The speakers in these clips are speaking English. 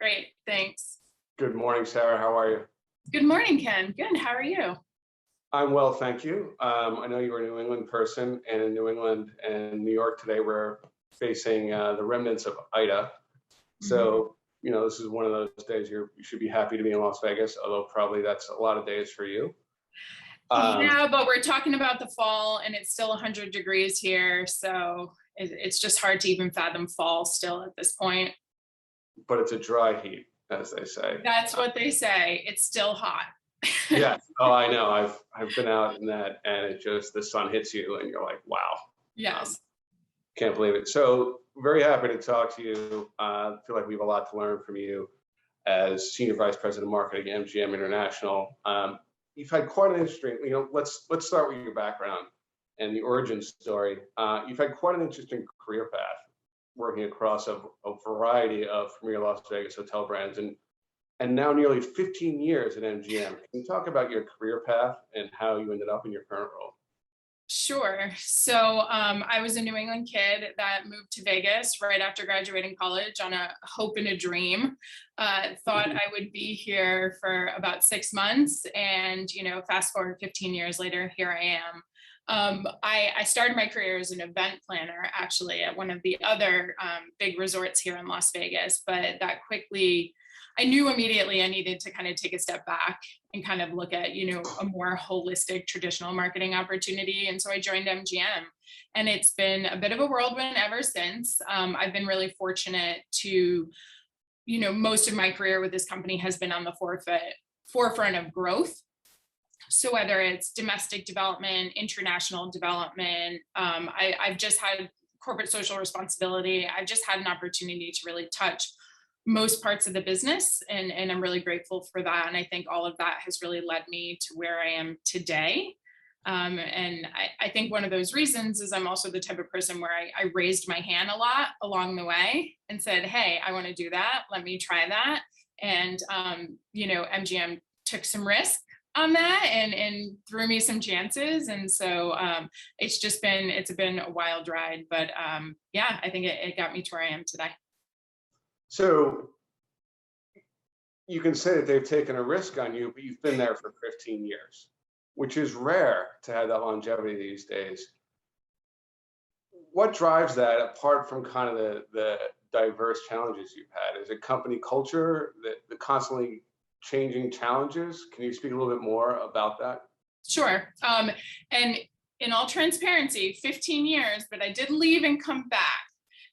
Great, thanks. Good morning, Sarah. How are you? Good morning, Ken. Good, how are you? I'm well, thank you. I know you're a New England person, and in New England and New York today, we're facing the remnants of Ida. Mhm. So, this is one of those days you should be happy to be in Las Vegas, although probably that's a lot of days for you. Um, Yeah, but we're talking about the fall and it's still 100 degrees here, so it's just hard to even fathom fall still at this point. but it's a dry heat, as they say. That's what they say. It's still hot. Yes. Oh, I know. I've been out in that, and it just the sun hits you, and you're like, wow. Um, Yes. Can't believe it. So very happy to talk to you. Feel like we have a lot to learn from you as Senior Vice President of Marketing at MGM International. You've had quite an interesting, let's start with your background and the origin story. You've had quite an interesting career path, working across a variety of premier Las Vegas hotel brands, and now nearly 15 years at MGM. Can you talk about your career path and how you ended up in your current role? Sure. So I was a New England kid that moved to Vegas right after graduating college on a hope and a dream. Thought I would be here for about 6 months, and fast forward 15 years later, here I am. I started my career as an event planner, actually, at one of the other big resorts here in Las Vegas, but that quickly, I knew immediately I needed to kind of take a step back and kind of look at, a more holistic traditional marketing opportunity. And so I joined MGM, and it's been a bit of a whirlwind ever since. I've been really fortunate to, most of my career with this company has been on the forefront of growth. So whether it's domestic development, international development, I've just had corporate social responsibility. I've just had an opportunity to really touch most parts of the business, and I'm really grateful for that. And I think all of that has really led me to where I am today. And I think one of those reasons is I'm also the type of person where I raised my hand a lot along the way and said, hey, I want to do that. Let me try that. And, MGM took some risk on that and threw me some chances. And so it's been a wild ride, but yeah, I think it got me to where I am today. So you can say that they've taken a risk on you, but you've been there for 15 years, which is rare to have that longevity these days. What drives that apart from kind of the diverse challenges you've had? Is it company culture, the constantly changing challenges? Can you speak a little bit more about that? Sure. And in all transparency, 15 years, but I did leave and come back.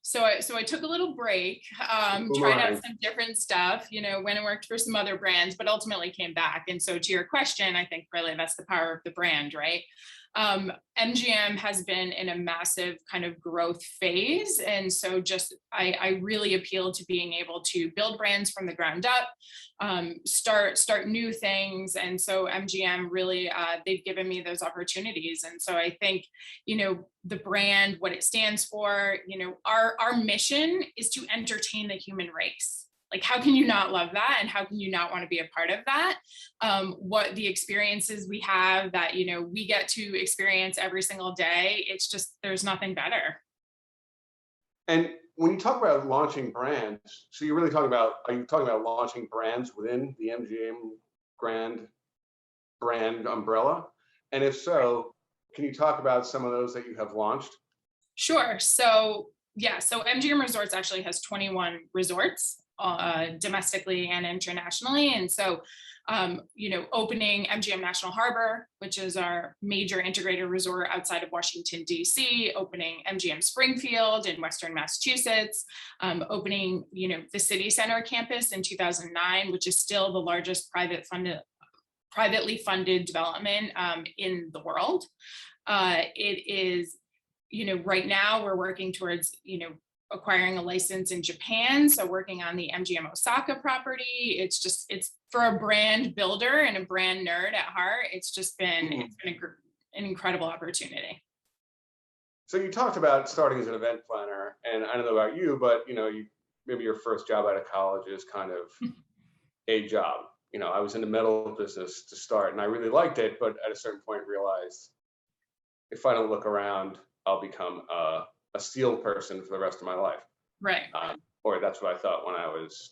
So I took a little break, tried out Boomerang. some different stuff, went and worked for some other brands, but ultimately came back. And so to your question, I think really that's the power of the brand, right? MGM has been in a massive kind of growth phase. And so I really appeal to being able to build brands from the ground up, start new things. And so MGM really, they've given me those opportunities. And so I think, the brand, what it stands for, our mission is to entertain the human race. Like, how can you not love that? And how can you not want to be a part of that? What the experiences we have that, we get to experience every single day, it's just, there's nothing better. And when you talk about launching brands, so are you talking about launching brands within the MGM Grand brand umbrella? And if so, can you talk about some of those that you have launched? Sure. So yeah, so MGM Resorts actually has 21 resorts, domestically and internationally. And so, opening MGM National Harbor, which is our major integrated resort outside of Washington, D.C., opening MGM Springfield in Western Massachusetts, opening, the City Center campus in 2009, which is still the largest privately funded development in the world. It is, right now we're working towards, acquiring a license in Japan. So working on the MGM Osaka property. It's for a brand builder and a brand nerd at heart. It's been an incredible opportunity. So you talked about starting as an event planner, and I don't know about you, but maybe your first job out of college is kind of a job. I was in the metal business to start, and I really liked it, but at a certain point realized if I don't look around, I'll become a steel person for the rest of my life. Right. Or that's what I thought when I was,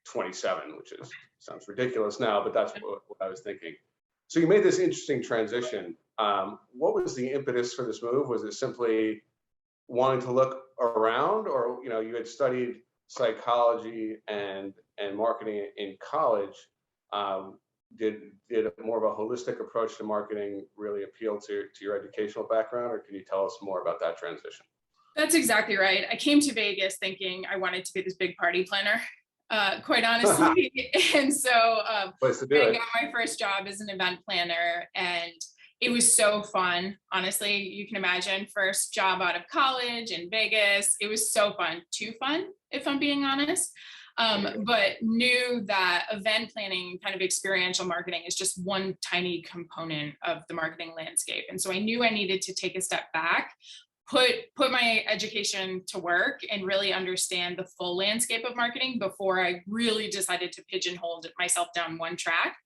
27, which sounds ridiculous now, but that's what I was thinking. So you made this interesting transition. What was the impetus for this move? Was it simply wanting to look around, or you had studied psychology and marketing in college? Did more of a holistic approach to marketing really appeal to your educational background, or can you tell us more about that transition? That's exactly right. I came to Vegas thinking I wanted to be this big party planner, quite honestly. And so I got my first job as an event planner, and it was so fun. Honestly, you can imagine, first job out of college in Vegas. It was so fun, too fun, if I'm being honest. But knew that event planning, kind of experiential marketing, is just one tiny component of the marketing landscape. And so I knew I needed to take a step back, put my education to work, and really understand the full landscape of marketing before I really decided to pigeonhole myself down one track.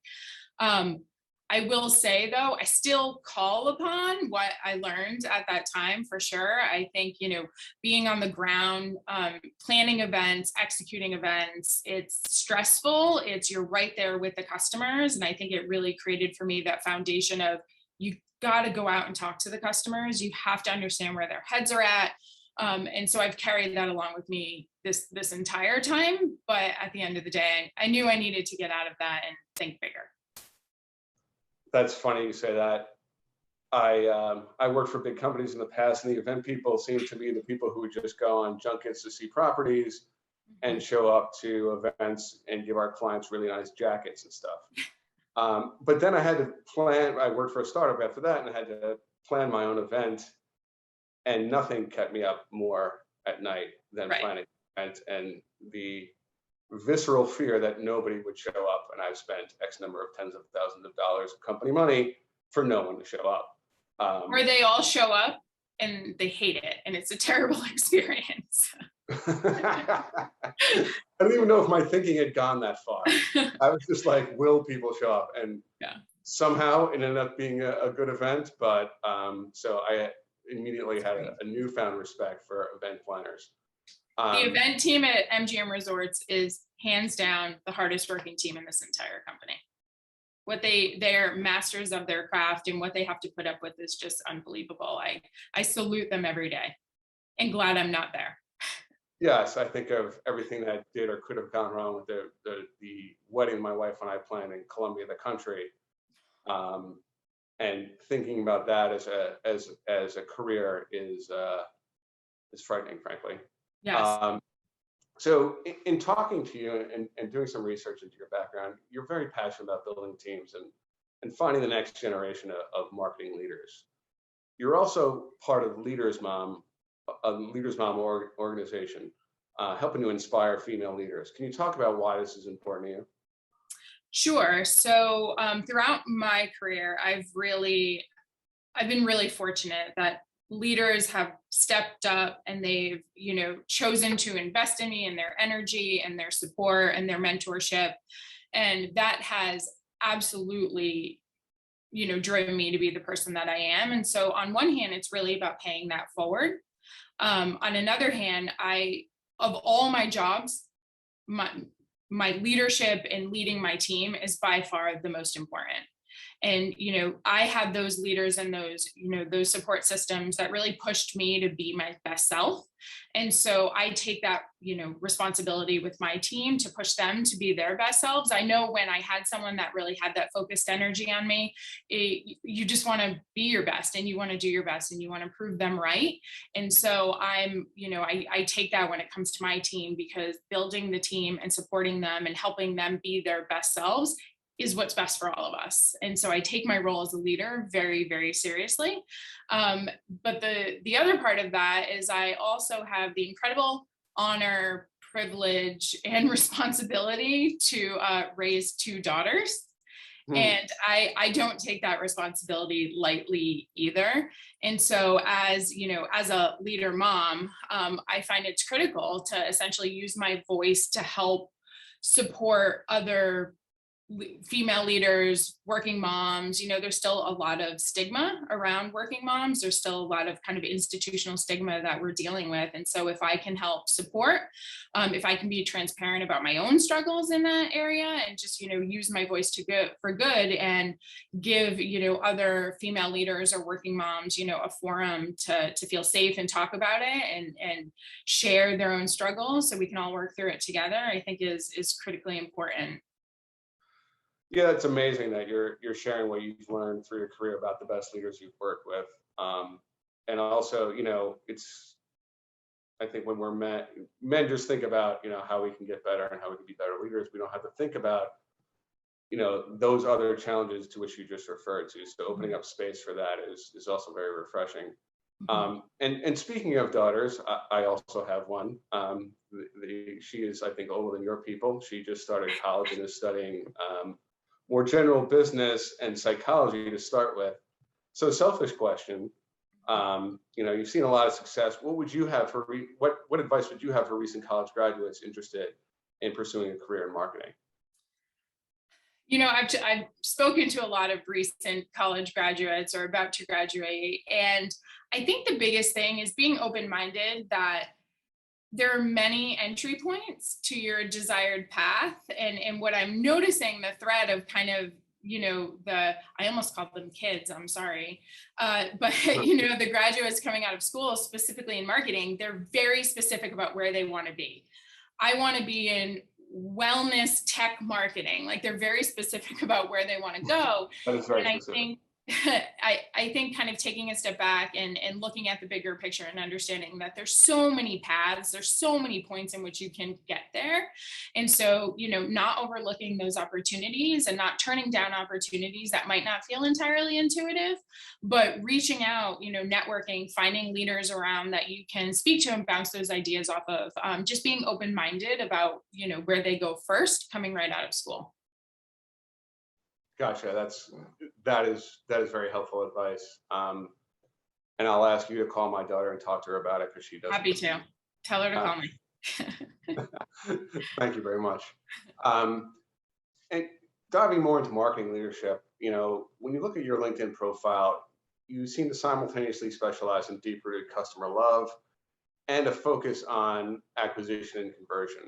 I will say, though, I still call upon what I learned at that time, for sure. I think, being on the ground, planning events, executing events, it's stressful. You're right there with the customers. And I think it really created for me that foundation of, you got to go out and talk to the customers. You have to understand where their heads are at. And so I've carried that along with me this entire time. But at the end of the day, I knew I needed to get out of that and think bigger. That's funny you say that. I worked for big companies in the past, and the event people seem to be the people who would just go on junkets to see properties and show up to events and give our clients really nice jackets and stuff. But then I had to plan. I worked for a startup after that, and I had to plan my own event, and nothing kept me up more at night than planning an event, and the visceral fear that nobody would show up, and I've spent X number of tens of thousands of dollars of company money for no one to show up. Or they all show up and they hate it, and it's a terrible experience. I don't even know if my thinking had gone that far. I was just like, will people show up? And somehow it ended up being a good event, but so I immediately had a newfound respect for event planners. The event team at MGM Resorts is hands down the hardest working team in this entire company. They're masters of their craft, and what they have to put up with is just unbelievable. I salute them every day, and glad I'm not there. Yes, I think of everything that did or could have gone wrong with the wedding my wife and I planned in Columbia, the country, and thinking about that as a career is frightening, frankly. Yes. So in talking to you and doing some research into your background, you're very passionate about building teams and finding the next generation of marketing leaders. You're also part of Leaders Mom, a Leaders Mom organization, helping to inspire female leaders. Can you talk about why this is important to you? Sure. So throughout my career, I've been really fortunate that leaders have stepped up, and they've, chosen to invest in me and their energy and their support and their mentorship. And that has absolutely, driven me to be the person that I am. And so on one hand, it's really about paying that forward. On another hand, of all my jobs, my leadership and leading my team is by far the most important. And, I had those leaders and those support systems that really pushed me to be my best self. And so I take that, responsibility with my team to push them to be their best selves. I know when I had someone that really had that focused energy on me, you just want to be your best, and you want to do your best, and you want to prove them right. And so I take that when it comes to my team, because building the team and supporting them and helping them be their best selves is what's best for all of us. And so I take my role as a leader very, very seriously. But the other part of that is I also have the incredible honor, privilege, and responsibility to raise two daughters. And I don't take that responsibility lightly either. And so as a leader mom, I find it's critical to essentially use my voice to help support other female leaders, working moms, there's still a lot of stigma around working moms. There's still a lot of kind of institutional stigma that we're dealing with. And so if I can help support, if I can be transparent about my own struggles in that area and just, use my voice for good and give, other female leaders or working moms, a forum to feel safe and talk about it and share their own struggles so we can all work through it together, I think is critically important. Yeah, it's amazing that you're sharing what you've learned through your career about the best leaders you've worked with. And also, I think when we're men just think about, how we can get better and how we can be better leaders. We don't have to think about, those other challenges to which you just referred to. So opening up space for that is also very refreshing. And speaking of daughters, I also have one. She is, I think, older than your people. She just started college and is studying more general business and psychology to start with. So selfish question, you've seen a lot of success. What would you have for, what advice would you have for recent college graduates interested in pursuing a career in marketing? I've spoken to a lot of recent college graduates or about to graduate. And I think the biggest thing is being open-minded that there are many entry points to your desired path. And what I'm noticing, the thread of kind of, I almost called them kids, I'm sorry. But, the graduates coming out of school, specifically in marketing, they're very specific about where they want to be. I want to be in wellness tech marketing. Like they're very specific about where they want to go. That is very specific. I think kind of taking a step back and looking at the bigger picture and understanding that there's so many paths, there's so many points in which you can get there. And so, not overlooking those opportunities and not turning down opportunities that might not feel entirely intuitive, but reaching out, networking, finding leaders around that you can speak to and bounce those ideas off of, just being open-minded about, where they go first, coming right out of school. Gotcha. That is very helpful advice. And I'll ask you to call my daughter and talk to her about it because she does. Happy to. Tell her to call me. Thank you very much. And diving more into marketing leadership, when you look at your LinkedIn profile, you seem to simultaneously specialize in deep-rooted customer love and a focus on acquisition and conversion.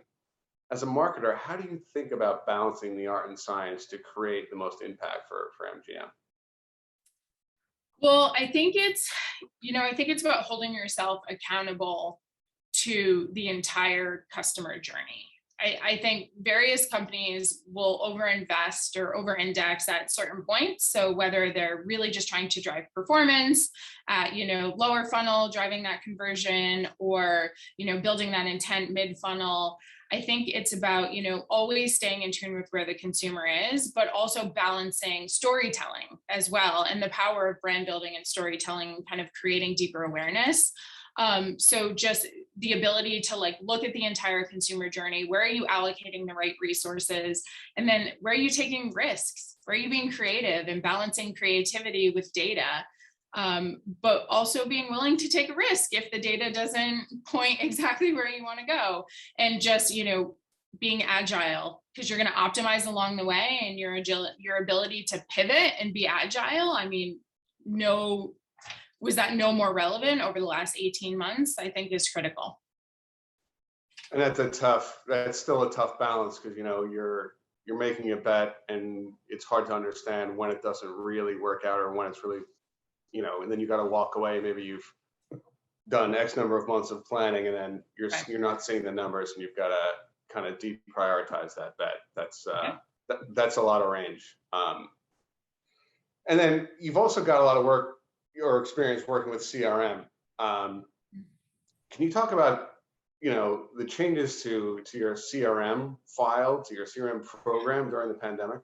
As a marketer, how do you think about balancing the art and science to create the most impact for MGM? Well, I think it's about holding yourself accountable to the entire customer journey. I think various companies will overinvest or over-index at certain points. So whether they're really just trying to drive performance at, lower funnel, driving that conversion, or, building that intent mid-funnel, I think it's about, always staying in tune with where the consumer is, but also balancing storytelling as well and the power of brand building and storytelling, kind of creating deeper awareness. So just the ability to look at the entire consumer journey. Where are you allocating the right resources? And then where are you taking risks? Where are you being creative and balancing creativity with data? But also being willing to take a risk if the data doesn't point exactly where you want to go, and just, being agile, because you're going to optimize along the way, and your ability to pivot and be agile. I mean, was that no more relevant over the last 18 months, I think is critical. And that's still a tough balance because, you're making a bet and it's hard to understand when it doesn't really work out or when it's really, and then you got to walk away. Maybe you've done X number of months of planning and then you're not seeing the numbers and you've got to kind of deprioritize that bet. That's a lot of range. And then you've also got a lot of work or experience working with CRM. Can you talk about, the changes to your CRM file, to your CRM program during the pandemic?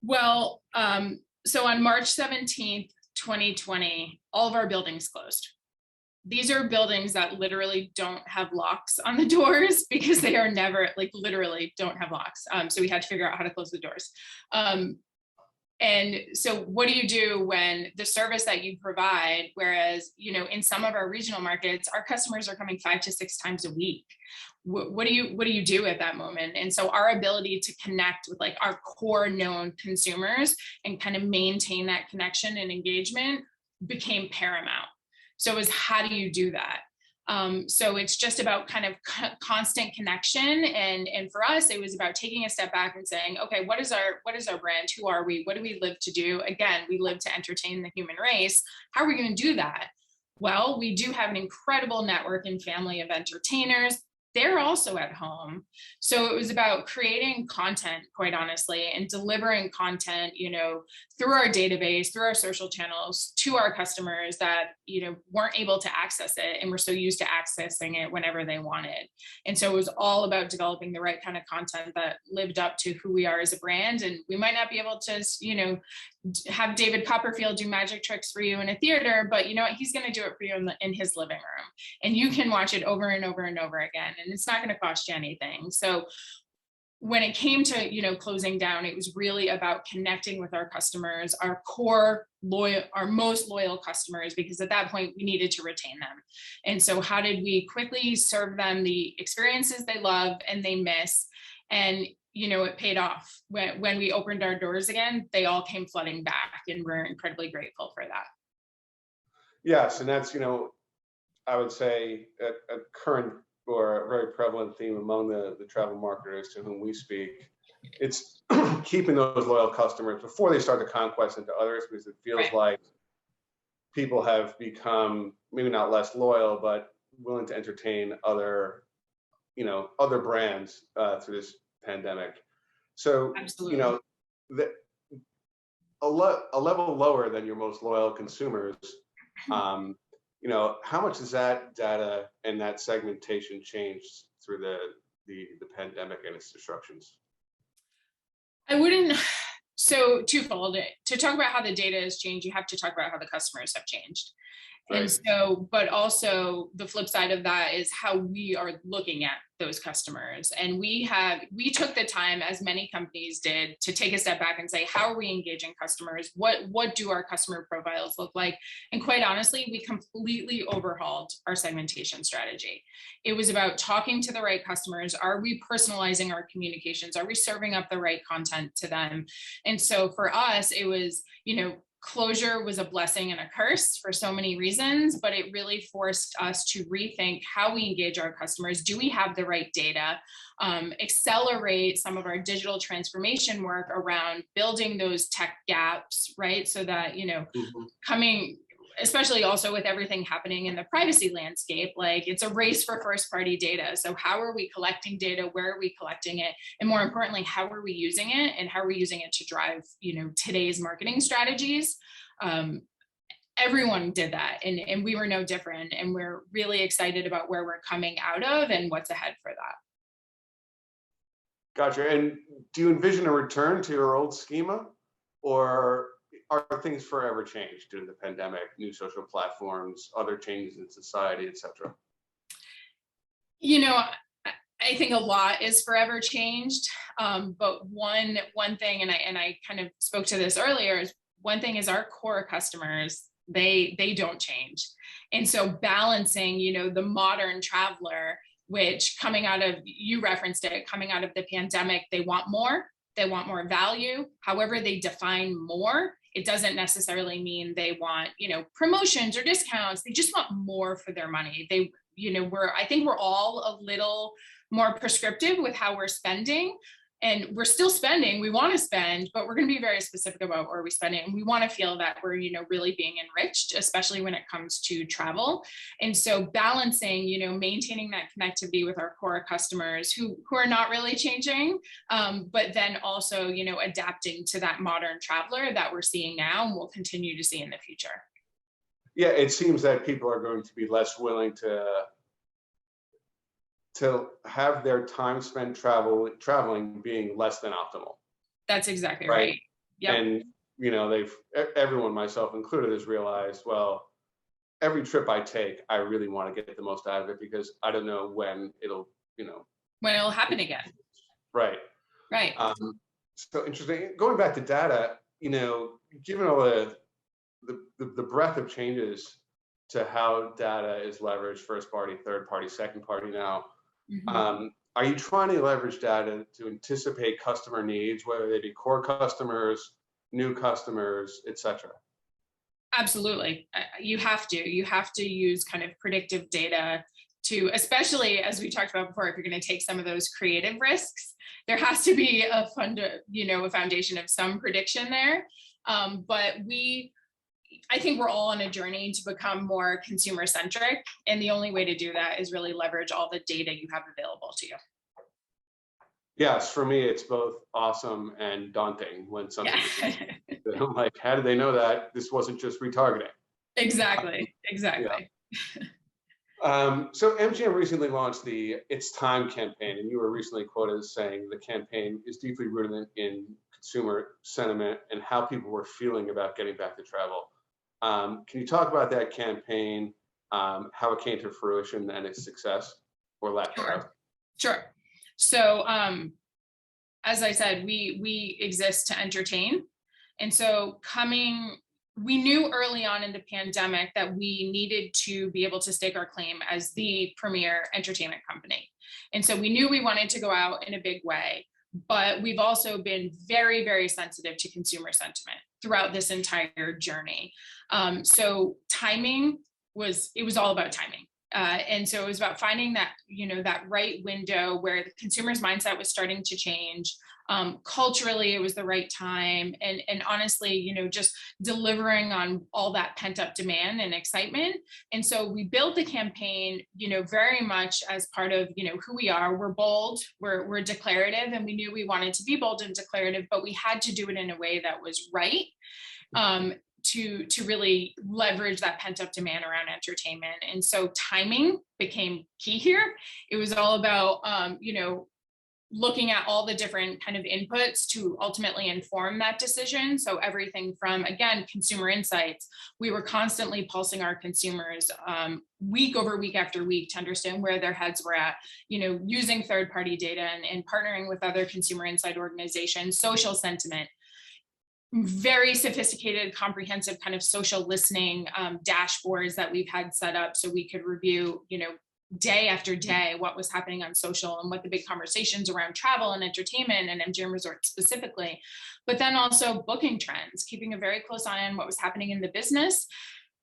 Well, so on March 17th, 2020, all of our buildings closed. These are buildings that literally don't have locks on the doors because they are never, literally don't have locks. So we had to figure out how to close the doors. And so what do you do when the service that you provide, whereas, in some of our regional markets, our customers are coming 5 to 6 times a week. What do you do at that moment? And so our ability to connect with like our core known consumers and kind of maintain that connection and engagement became paramount. So it was, how do you do that? So it's just about kind of constant connection. And for us, it was about taking a step back and saying, okay, what is our brand? Who are we? What do we live to do? Again, we live to entertain the human race. How are we going to do that? Well, we do have an incredible network and family of entertainers. They're also at home. So it was about creating content, quite honestly, and delivering content, through our database, through our social channels to our customers that, weren't able to access it and were so used to accessing it whenever they wanted. And so it was all about developing the right kind of content that lived up to who we are as a brand. And we might not be able to, have David Copperfield do magic tricks for you in a theater, but you know what, he's going to do it for you in his living room, and you can watch it over and over and over again, and it's not going to cost you anything. So when it came to, closing down, it was really about connecting with our customers, our core loyal, our most loyal customers, because at that point we needed to retain them. And so how did we quickly serve them the experiences they love and they miss? And it paid off. When we opened our doors again, they all came flooding back, and we're incredibly grateful for that. Yes, and that's, I would say a current or a very prevalent theme among the travel marketers to whom we speak. It's keeping those loyal customers before they start to conquest into others, because it feels Right. like people have become maybe not less loyal, but willing to entertain other brands through this pandemic. So, Absolutely. a level lower than your most loyal consumers, how much has that data and that segmentation changed through the pandemic and its disruptions? I wouldn't. So twofold. To talk about how the data has changed, you have to talk about how the customers have changed. Right. And so, but also the flip side of that is how we are looking at those customers. And we took the time, as many companies did, to take a step back and say, how are we engaging customers? What do our customer profiles look like? And quite honestly, we completely overhauled our segmentation strategy. It was about talking to the right customers. Are we personalizing our communications? Are we serving up the right content to them? And so for us, it was, closure was a blessing and a curse for so many reasons, but it really forced us to rethink how we engage our customers. Do we have the right data? Accelerate some of our digital transformation work around building those tech gaps, right? So that, especially also with everything happening in the privacy landscape, like it's a race for first party data. So how are we collecting data? Where are we collecting it? And more importantly, how are we using it? And how are we using it to drive, today's marketing strategies? Everyone did that, and we were no different. And we're really excited about where we're coming out of and what's ahead for that. Gotcha. And do you envision a return to your old schema, or are things forever changed due to the pandemic, new social platforms, other changes in society, et cetera? I think a lot is forever changed. But one thing, and I kind of spoke to this earlier, is one thing is our core customers, they don't change. And so balancing, the modern traveler, which you referenced it, coming out of the pandemic, they want more value. However they define more, it doesn't necessarily mean they want, promotions or discounts. They just want more for their money. I think we're all a little more prescriptive with how we're spending, and we're still spending. We want to spend, but we're going to be very specific about where we spend it. And we want to feel that we're, really being enriched, especially when it comes to travel. And so balancing, maintaining that connectivity with our core customers who are not really changing, but then also, adapting to that modern traveler that we're seeing now and will continue to see in the future. Yeah, it seems that people are going to be less willing to have their time spent traveling being less than optimal. That's exactly right. Yep. And everyone, myself included, has realized, well, every trip I take, I really want to get the most out of it, because I don't know when it'll happen again. Right. So interesting. Going back to data, given all the breadth of changes to how data is leveraged, first party, third party, second party now, are you trying to leverage data to anticipate customer needs, whether they be core customers, new customers, et cetera? Absolutely. You have to use kind of predictive data to, especially as we talked about before, if you're going to take some of those creative risks, there has to be a foundation of some prediction there. But I think we're all on a journey to become more consumer centric. And the only way to do that is really leverage all the data you have available to you. Yes, for me, it's both awesome and daunting when something I'm like, how did they know that this wasn't just retargeting? Exactly. So MGM recently launched the It's Time campaign, and you were recently quoted as saying the campaign is deeply rooted in consumer sentiment and how people were feeling about getting back to travel. Can you talk about that campaign, how it came to fruition and its success or lack thereof? Sure. So as I said, we exist to entertain. And so we knew early on in the pandemic that we needed to be able to stake our claim as the premier entertainment company. And so we knew we wanted to go out in a big way, but we've also been very, very sensitive to consumer sentiment throughout this entire journey. So timing it was all about timing. And so it was about finding that, that right window where the consumer's mindset was starting to change. Culturally, it was the right time. And honestly, just delivering on all that pent up demand and excitement. And so we built the campaign, very much as part of, who we are. We're bold, we're declarative, and we knew we wanted to be bold and declarative, but we had to do it in a way that was right. To really leverage that pent up demand around entertainment. And so timing became key here. It was all about, looking at all the different kind of inputs to ultimately inform that decision. So everything from, again, consumer insights. We were constantly pulsing our consumers week over week after week to understand where their heads were at, using third-party data and partnering with other consumer insight organizations, social sentiment, very sophisticated, comprehensive kind of social listening dashboards that we've had set up so we could review, day after day what was happening on social and what the big conversations around travel and entertainment and MGM Resorts specifically, but then also booking trends, keeping a very close eye on what was happening in the business.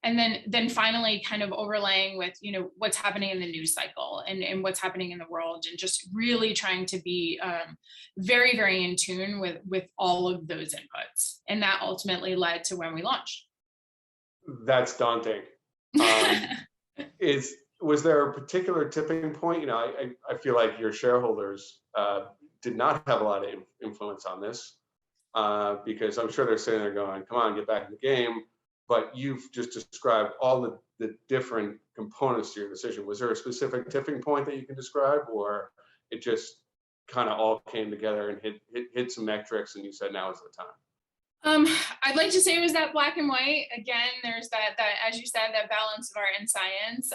And then finally kind of overlaying with, what's happening in the news cycle and what's happening in the world, and just really trying to be very, very in tune with all of those inputs. And that ultimately led to when we launched. That's daunting. Was there a particular tipping point? I feel like your shareholders did not have a lot of influence on this because I'm sure they're sitting there going, come on, get back in the game. But you've just described all the different components to your decision. Was there a specific tipping point that you can describe, or it just kind of all came together and hit some metrics and you said, now is the time? I'd like to say it was that black and white. Again, there's that, as you said, that balance of art and science.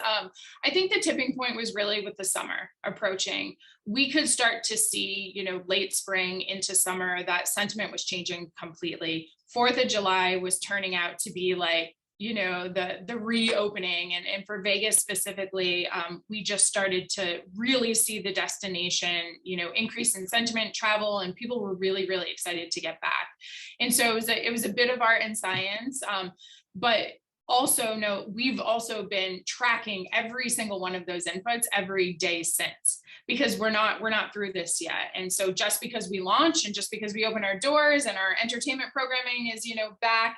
I think the tipping point was really with the summer approaching. We could start to see, late spring into summer, that sentiment was changing completely. 4th of July was turning out to be like, the reopening, and for Vegas specifically, we just started to really see the destination, increase in sentiment, travel, and people were really, really excited to get back. And so it was a bit of art and science, but also know we've also been tracking every single one of those inputs every day since, because we're not through this yet. And so just because we launch and just because we open our doors and our entertainment programming is, back,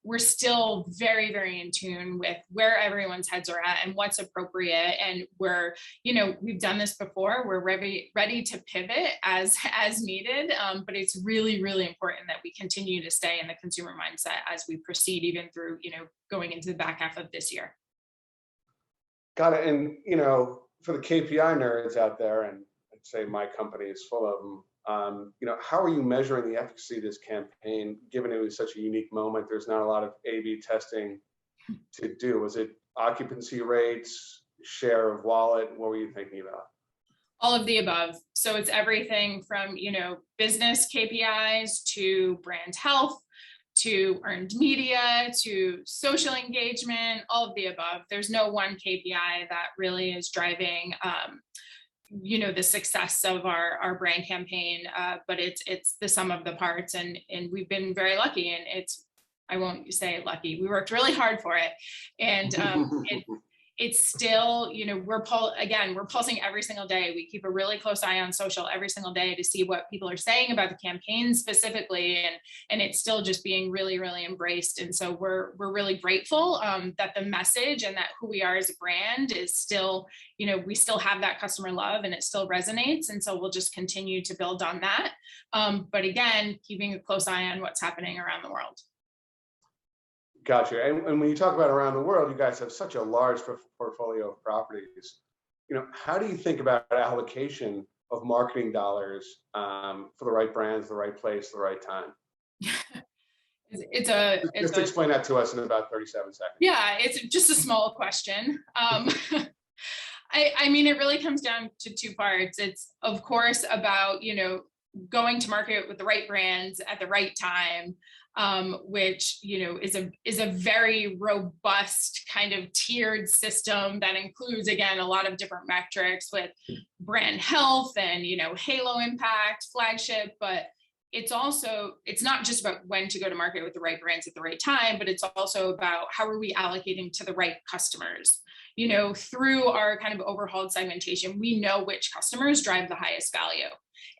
we're still very, very in tune with where everyone's heads are at and what's appropriate. And we've done this before. We're ready to pivot as needed. But it's really, really important that we continue to stay in the consumer mindset as we proceed, even through, going into the back half of this year. Got it. And, for the KPI nerds out there, and I'd say my company is full of them, how are you measuring the efficacy of this campaign, given it was such a unique moment? There's not a lot of A/B testing to do. Was it occupancy rates, share of wallet? What were you thinking about? All of the above. So it's everything from, business KPIs to brand health, to earned media, to social engagement, all of the above. There's no one KPI that really is driving the success of our brand campaign, but it's the sum of the parts, and we've been very lucky, and I won't say lucky, we worked really hard for it, and it's still, we're pulsing every single day. We keep a really close eye on social every single day to see what people are saying about the campaign specifically, and it's still just being really, really embraced. And so we're really grateful that the message and that who we are as a brand is still, we still have that customer love and it still resonates. And so we'll just continue to build on that. But again, keeping a close eye on what's happening around the world. Gotcha. And when you talk about around the world, you guys have such a large portfolio of properties. How do you think about allocation of marketing dollars for the right brands, the right place, the right time? Just explain that to us in about 37 seconds. Yeah, it's just a small question. I mean, it really comes down to two parts. It's, of course, about, going to market with the right brands at the right time, which is a very robust kind of tiered system that includes, again, a lot of different metrics with brand health and halo impact, flagship. But it's not just about when to go to market with the right brands at the right time, but it's also about how are we allocating to the right customers. Through our kind of overhauled segmentation, we know which customers drive the highest value.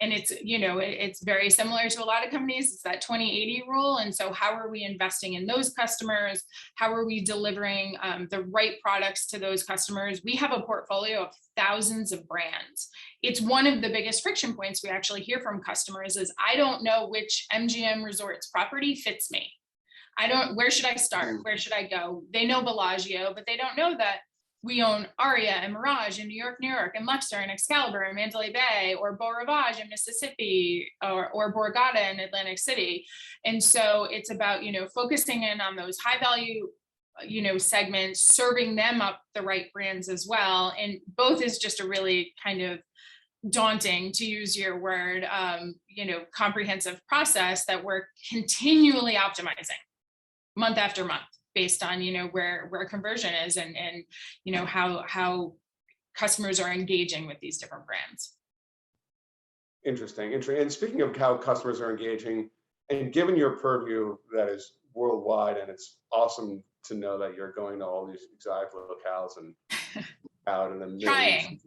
And it's very similar to a lot of companies. It's that 20-80 rule. And so how are we investing in those customers? How are we delivering the right products to those customers? We have a portfolio of thousands of brands. It's one of the biggest friction points we actually hear from customers is, I don't know which MGM Resorts property fits me. Where should I start? Where should I go? They know Bellagio, but they don't know that we own Aria and Mirage in New York, and Luxor and Excalibur and Mandalay Bay, or Beau Rivage in Mississippi, or Borgata in Atlantic City. And so it's about, focusing in on those high value, segments, serving them up the right brands as well. And both is just a really kind of daunting, to use your word, comprehensive process that we're continually optimizing month after month, based on where conversion is and how customers are engaging with these different brands. Interesting. And speaking of how customers are engaging, and given your purview that is worldwide, and it's awesome to know that you're going to all these exotic locales and out in the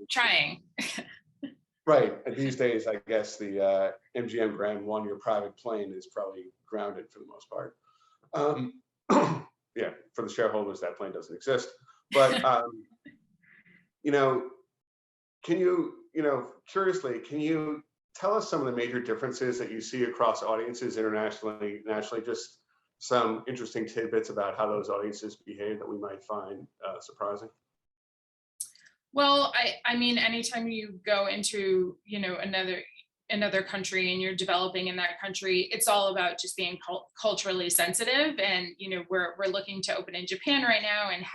trying. Right. And these days, I guess the MGM Grand One, your private plane, is probably grounded for the most part. Yeah, for the shareholders, that plane doesn't exist. But, can you, curiously, can you tell us some of the major differences that you see across audiences internationally, nationally, just some interesting tidbits about how those audiences behave that we might find surprising? Well, I mean, anytime you go into, another country and you're developing in that country, it's all about just being culturally sensitive. And we're looking to open in Japan right now, and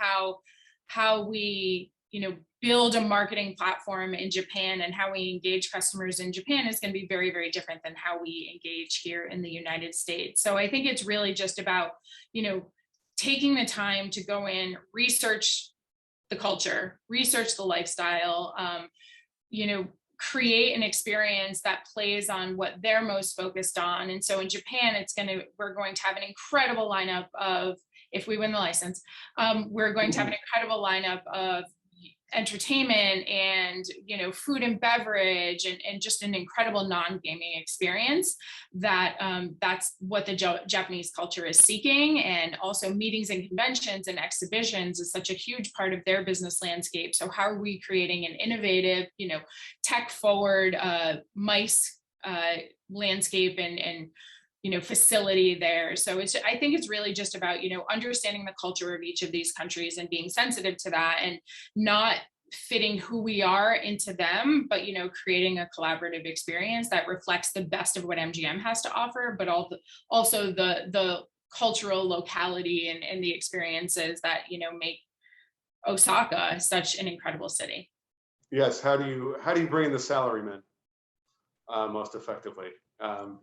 how we build a marketing platform in Japan and how we engage customers in Japan is going to be very, very different than how we engage here in the United States. So I think it's really just about taking the time to go in, research the culture, research the lifestyle, create an experience that plays on what they're most focused on. And so in Japan, we're going to have an incredible lineup of, if we win the license, we're going to have an incredible lineup of entertainment and food and beverage, and just an incredible non-gaming experience that's what the Japanese culture is seeking. And also meetings and conventions and exhibitions is such a huge part of their business landscape. So how are we creating an innovative, tech forward MICE landscape and facility there? So I think it's really just about, understanding the culture of each of these countries and being sensitive to that, and not fitting who we are into them, but, creating a collaborative experience that reflects the best of what MGM has to offer, but also the cultural locality and the experiences that, make Osaka such an incredible city. Yes. How do you bring in the salarymen? most effectively.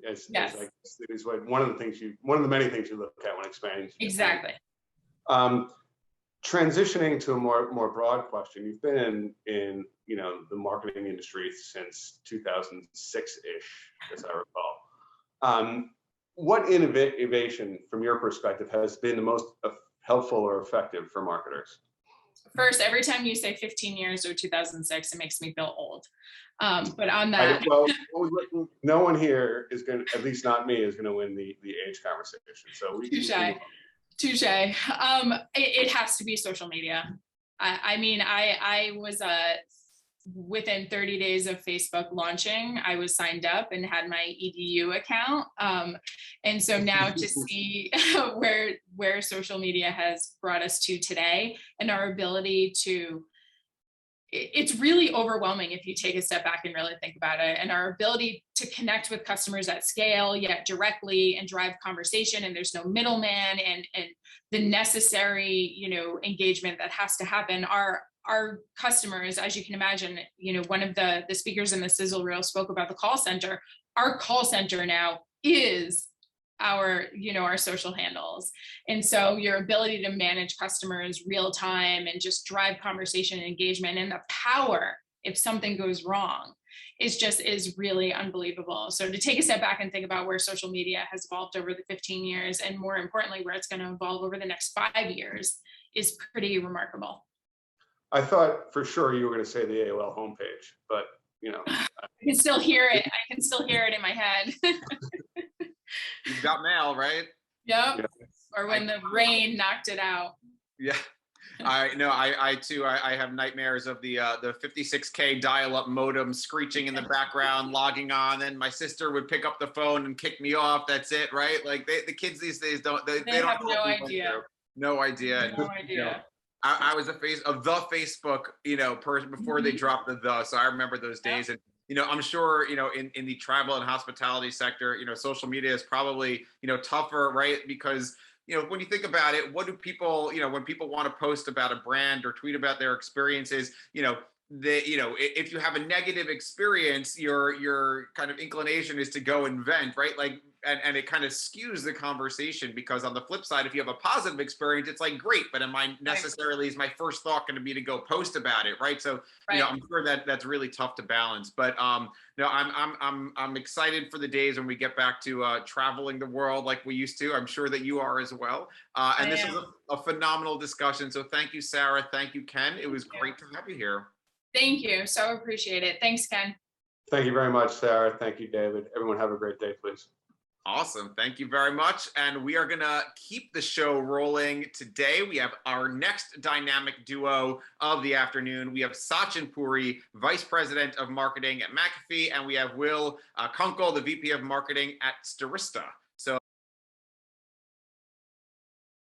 Yes, I guess it is one of the many things you look at when expanding. exactly. Transitioning to a more broad question, you've been in the marketing industry since 2006-ish, as I recall. What innovation, from your perspective, has been the most helpful or effective for marketers? First, every time you say 15 years or 2006, it makes me feel old. But on that, Well, no one here is going to, at least not me, is going to win the age conversation. So touche. It has to be social media. I mean, I was within 30 days of Facebook launching, I was signed up and had my EDU account. And so now to see where social media has brought us to today, and our ability to, it's really overwhelming if you take a step back and really think about it, and our ability to connect with customers at scale, yet directly, and drive conversation, and there's no middleman, and the necessary, engagement that has to happen. Our customers, as you can imagine, one of the speakers in the sizzle reel spoke about the call center. Our call center now is our social handles. And so your ability to manage customers real time and just drive conversation and engagement, and the power, if something goes wrong, is really unbelievable. So to take a step back and think about where social media has evolved over the 15 years, and more importantly, where it's going to evolve over the next 5 years, is pretty remarkable. I thought for sure you were going to say the AOL homepage, but I can still hear it. I can still hear it in my head. You've got mail, right? Yep. Yeah. Or when the rain knocked it out. Yeah. I too have nightmares of the 56K dial-up modem screeching in the background, logging on, and my sister would pick up the phone and kick me off. That's it, right? Like the kids these days don't they don't have no idea. No idea. No idea. I was a face of the Facebook, person before they dropped the. So I remember those days. And I'm sure, in the travel and hospitality sector, social media is probably, tougher, right? Because, when you think about it, what do people, when people want to post about a brand or tweet about their experiences, if you have a negative experience, your kind of inclination is to go and vent, right? Like, and it kind of skews the conversation, because on the flip side, if you have a positive experience, it's like, great, but is my first thought going to be to go post about it, right? So, I'm sure that's really tough to balance. But I'm excited for the days when we get back to traveling the world like we used to. I'm sure that you are as well. And this is a phenomenal discussion. So thank you, Sarah. Thank you, Ken. It was great to have you here. Thank you. So appreciate it. Thanks, Ken. Thank you very much, Sarah. Thank you, David. Everyone have a great day, please. Awesome. Thank you very much. And we are going to keep the show rolling today. We have our next dynamic duo of the afternoon. We have Sachin Puri, Vice President of Marketing at McAfee, and we have Will Kunkel, the VP of Marketing at Starista. So